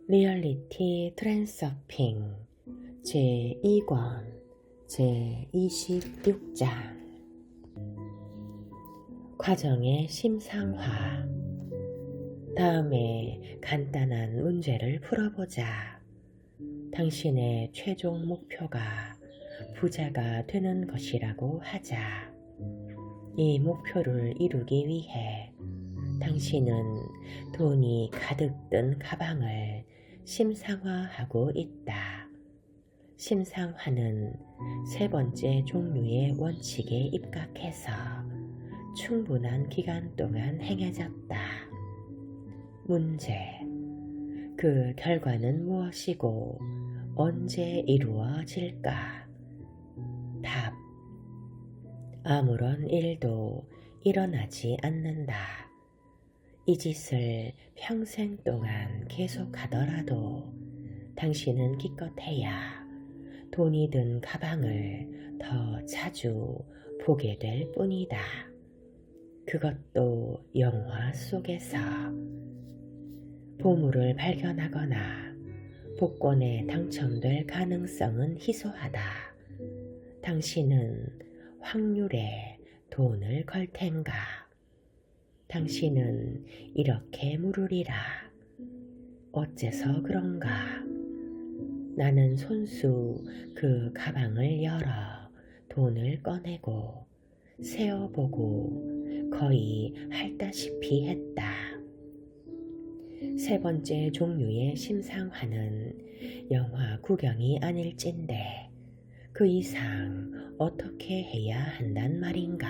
리얼리티 트랜서핑 제2권 제26장 과정의 심상화. 다음에 간단한 문제를 풀어보자. 당신의 최종 목표가 부자가 되는 것이라고 하자. 이 목표를 이루기 위해 당신은 돈이 가득 든 가방을 심상화하고 있다. 심상화는 세 번째 종류의 원칙에 입각해서 충분한 기간 동안 행해졌다. 문제: 그 결과는 무엇이고 언제 이루어질까? 답: 아무런 일도 일어나지 않는다. 이 짓을 평생 동안 계속하더라도 당신은 기껏해야 돈이 든 가방을 더 자주 보게 될 뿐이다. 그것도 영화 속에서. 보물을 발견하거나 복권에 당첨될 가능성은 희소하다. 당신은 확률에 돈을 걸 텐가? 당신은 이렇게 물으리라. 어째서 그런가? 나는 손수 그 가방을 열어 돈을 꺼내고 세어보고 거의 핥다시피 했다. 세 번째 종류의 심상화는 영화 구경이 아닐진데 그 이상 어떻게 해야 한단 말인가?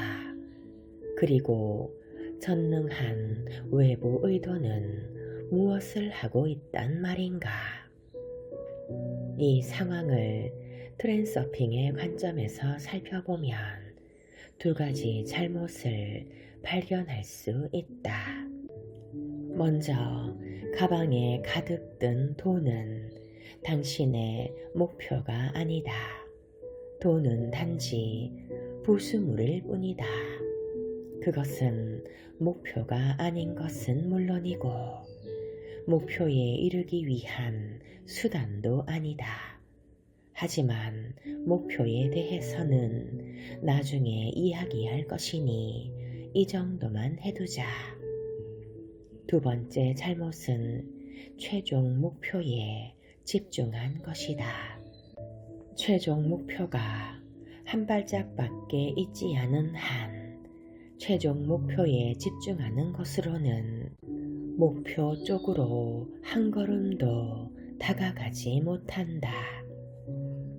그리고 전능한 외부 의도는 무엇을 하고 있단 말인가? 이 상황을 트랜서핑의 관점에서 살펴보면 두 가지 잘못을 발견할 수 있다. 먼저 가방에 가득 든 돈은 당신의 목표가 아니다. 돈은 단지 부수물일 뿐이다. 그것은 목표가 아닌 것은 물론이고 목표에 이르기 위한 수단도 아니다. 하지만 목표에 대해서는 나중에 이야기할 것이니 이 정도만 해두자. 두 번째 잘못은 최종 목표에 집중한 것이다. 최종 목표가 한 발짝밖에 있지 않은 한 최종 목표에 집중하는 것으로는 목표 쪽으로 한 걸음도 다가가지 못한다.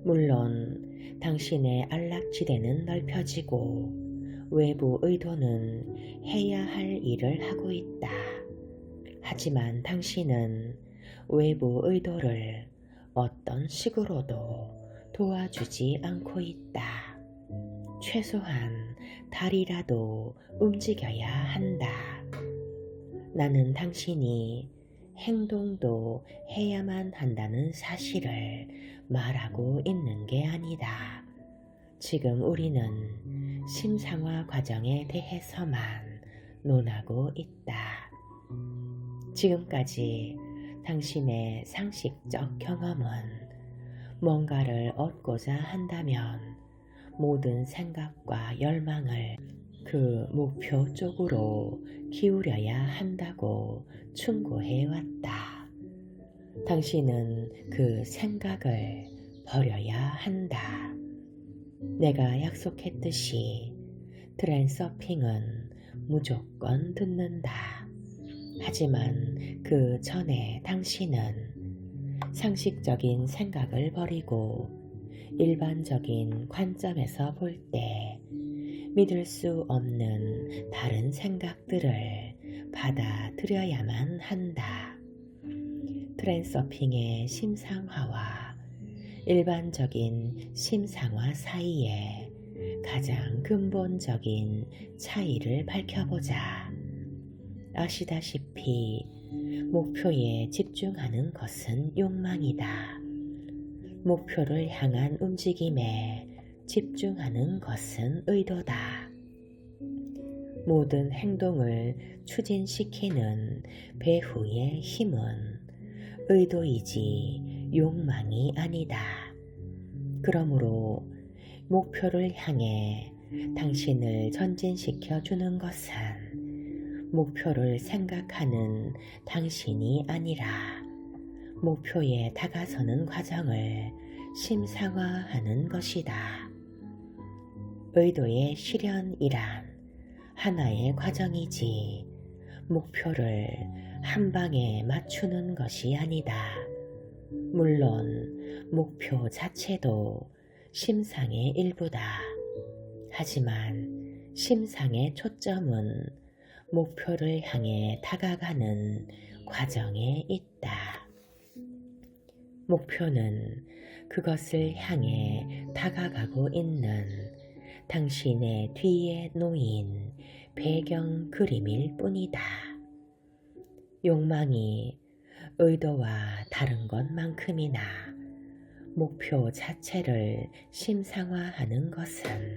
물론 당신의 안락지대는 넓혀지고 외부 의도는 해야 할 일을 하고 있다. 하지만 당신은 외부 의도를 어떤 식으로도 도와주지 않고 있다. 최소한 다리라도 움직여야 한다. 나는 당신이 행동도 해야만 한다는 사실을 말하고 있는 게 아니다. 지금 우리는 심상화 과정에 대해서만 논하고 있다. 지금까지 당신의 상식적 경험은 뭔가를 얻고자 한다면 모든 생각과 열망을 그 목표 쪽으로 기울여야 한다고 충고해왔다. 당신은 그 생각을 버려야 한다. 내가 약속했듯이 트랜서핑은 무조건 듣는다. 하지만 그 전에 당신은 상식적인 생각을 버리고 일반적인 관점에서 볼 때 믿을 수 없는 다른 생각들을 받아들여야만 한다. 트랜서핑의 심상화와 일반적인 심상화 사이에 가장 근본적인 차이를 밝혀보자. 아시다시피 목표에 집중하는 것은 욕망이다. 목표를 향한 움직임에 집중하는 것은 의도다. 모든 행동을 추진시키는 배후의 힘은 의도이지 욕망이 아니다. 그러므로 목표를 향해 당신을 전진시켜 주는 것은 목표를 생각하는 당신이 아니라 목표에 다가서는 과정을 심상화하는 것이다. 의도의 실현이란 하나의 과정이지 목표를 한 방에 맞추는 것이 아니다. 물론 목표 자체도 심상의 일부다. 하지만 심상의 초점은 목표를 향해 다가가는 과정에 있다. 목표는 그것을 향해 다가가고 있는 당신의 뒤에 놓인 배경 그림일 뿐이다. 욕망이 의도와 다른 것만큼이나 목표 자체를 심상화하는 것은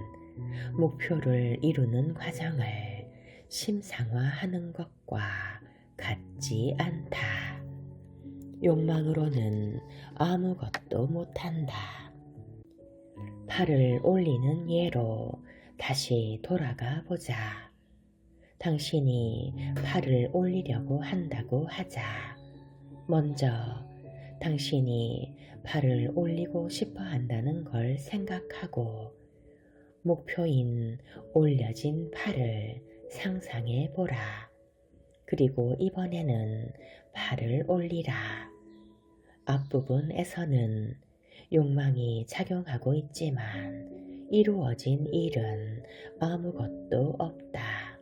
목표를 이루는 과정을 심상화하는 것과 같지 않다. 욕망으로는 아무것도 못한다. 팔을 올리는 예로 다시 돌아가 보자. 당신이 팔을 올리려고 한다고 하자. 먼저 당신이 팔을 올리고 싶어 한다는 걸 생각하고 목표인 올려진 팔을 상상해 보라. 그리고 이번에는 팔을 올리라. 앞부분에서는 욕망이 작용하고 있지만 이루어진 일은 아무것도 없다.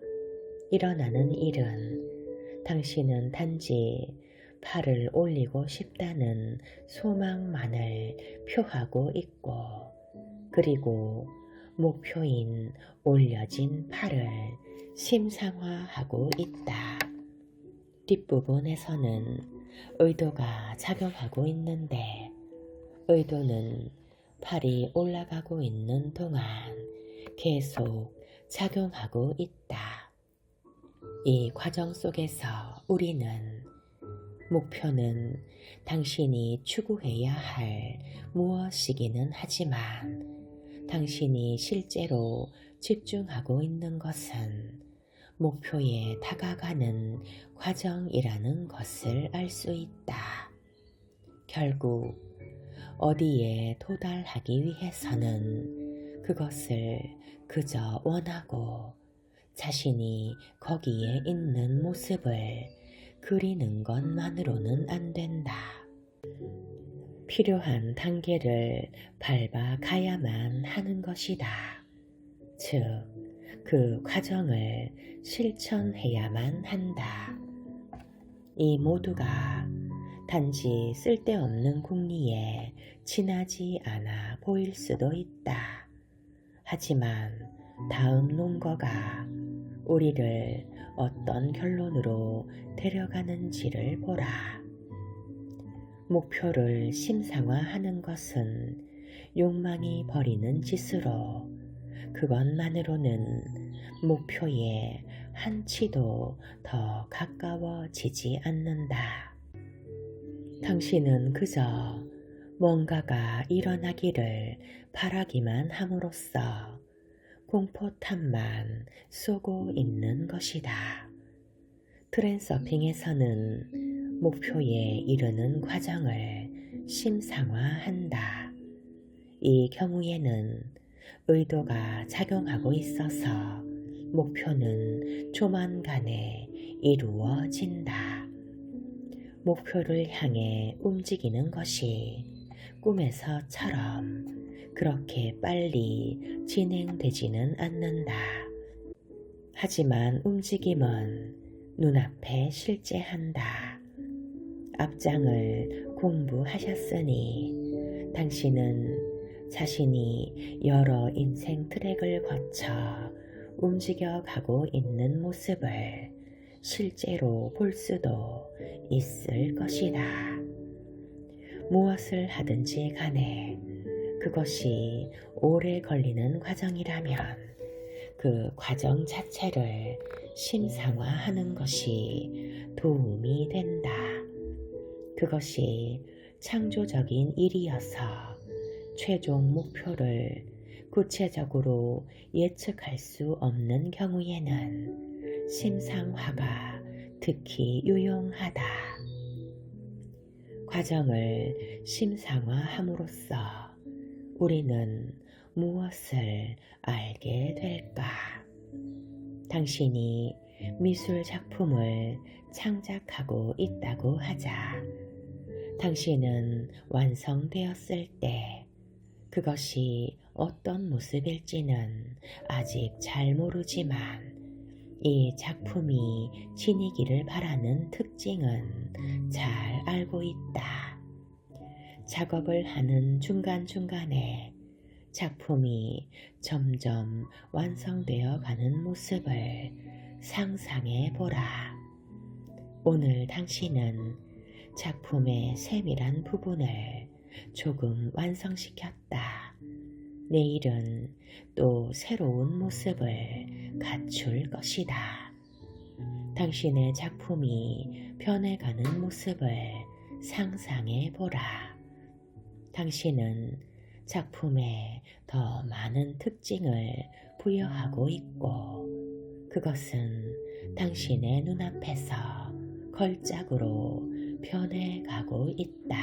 일어나는 일은 당신은 단지 팔을 올리고 싶다는 소망만을 표하고 있고 그리고 목표인 올려진 팔을 심상화하고 있다. 뒷부분에서는 의도가 작용하고 있는데 의도는 팔이 올라가고 있는 동안 계속 작용하고 있다. 이 과정 속에서 우리는 목표는 당신이 추구해야 할 무엇이기는 하지만 당신이 실제로 집중하고 있는 것은 목표에 다가가는 과정이라는 것을 알 수 있다. 결국 어디에 도달하기 위해서는 그것을 그저 원하고 자신이 거기에 있는 모습을 그리는 것만으로는 안 된다. 필요한 단계를 밟아 가야만 하는 것이다. 즉, 그 과정을 실천해야만 한다. 이 모두가 단지 쓸데없는 궁리에 지나지 않아 보일 수도 있다. 하지만 다음 논거가 우리를 어떤 결론으로 데려가는지를 보라. 목표를 심상화하는 것은 욕망이 벌이는 짓으로 그것만으로는 목표에 한치도 더 가까워지지 않는다. 당신은 그저 뭔가가 일어나기를 바라기만 함으로써 공포탄만 쏘고 있는 것이다. 트랜서핑에서는 목표에 이르는 과정을 심상화한다. 이 경우에는 의도가 작용하고 있어서 목표는 조만간에 이루어진다. 목표를 향해 움직이는 것이 꿈에서처럼 그렇게 빨리 진행되지는 않는다. 하지만 움직임은 눈앞에 실제한다. 앞장을 공부하셨으니 당신은 자신이 여러 인생 트랙을 거쳐 움직여가고 있는 모습을 실제로 볼 수도 있을 것이다. 무엇을 하든지 간에 그것이 오래 걸리는 과정이라면 그 과정 자체를 심상화하는 것이 도움이 된다. 그것이 창조적인 일이어서 최종 목표를 구체적으로 예측할 수 없는 경우에는 심상화가 특히 유용하다. 과정을 심상화함으로써 우리는 무엇을 알게 될까? 당신이 미술 작품을 창작하고 있다고 하자. 당신은 완성되었을 때 그것이 어떤 모습일지는 아직 잘 모르지만 이 작품이 지니기를 바라는 특징은 잘 알고 있다. 작업을 하는 중간중간에 작품이 점점 완성되어 가는 모습을 상상해 보라. 오늘 당신은 작품의 세밀한 부분을 조금 완성시켰다. 내일은 또 새로운 모습을 갖출 것이다. 당신의 작품이 변해가는 모습을 상상해 보라. 당신은 작품에 더 많은 특징을 부여하고 있고 그것은 당신의 눈앞에서 걸작으로 변해가고 있다.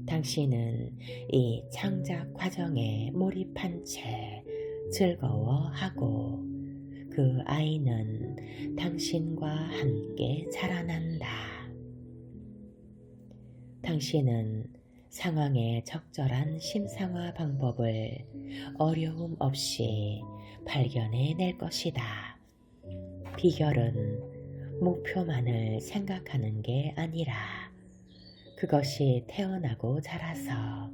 당신은 이 창작 과정에 몰입한 채 즐거워하고 그 아이는 당신과 함께 자라난다. 당신은 상황의 적절한 심상화 방법을 어려움 없이 발견해낼 것이다. 비결은 목표만을 생각하는 게 아니라 그것이 태어나고 자라서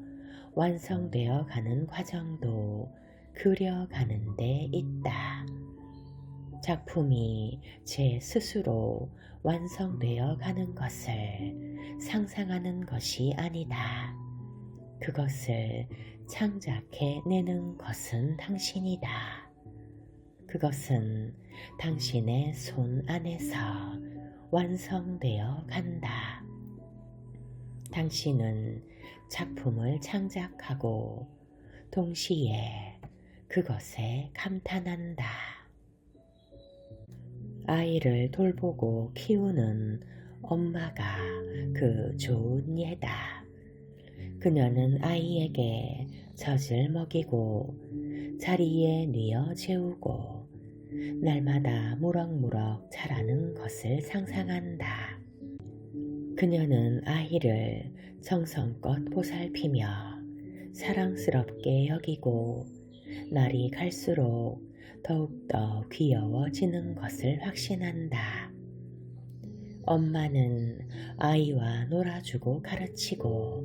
완성되어 가는 과정도 그려가는 데 있다. 작품이 제 스스로 완성되어 가는 것을 상상하는 것이 아니다. 그것을 창작해내는 것은 당신이다. 그것은 당신의 손 안에서 완성되어 간다. 당신은 작품을 창작하고 동시에 그것에 감탄한다. 아이를 돌보고 키우는 엄마가 그 좋은 예다. 그녀는 아이에게 젖을 먹이고 자리에 뉘어 재우고 날마다 무럭무럭 자라는 것을 상상한다. 그녀는 아이를 정성껏 보살피며 사랑스럽게 여기고 날이 갈수록 더욱더 귀여워지는 것을 확신한다. 엄마는 아이와 놀아주고 가르치고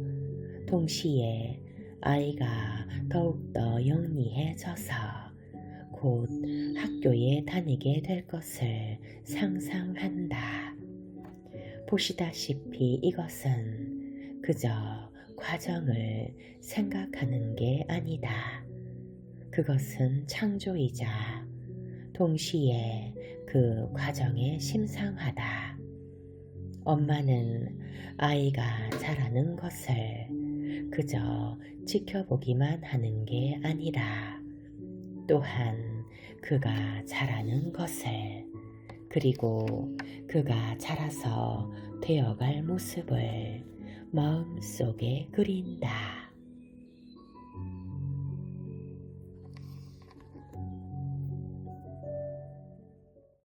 동시에 아이가 더욱더 영리해져서 곧 학교에 다니게 될 것을 상상한다. 보시다시피 이것은 그저 과정을 생각하는 게 아니다. 그것은 창조이자 동시에 그 과정에 심상하다. 엄마는 아이가 자라는 것을 그저 지켜보기만 하는 게 아니라 또한 그가 자라는 것을 그리고 그가 자라서 되어갈 모습을 마음속에 그린다.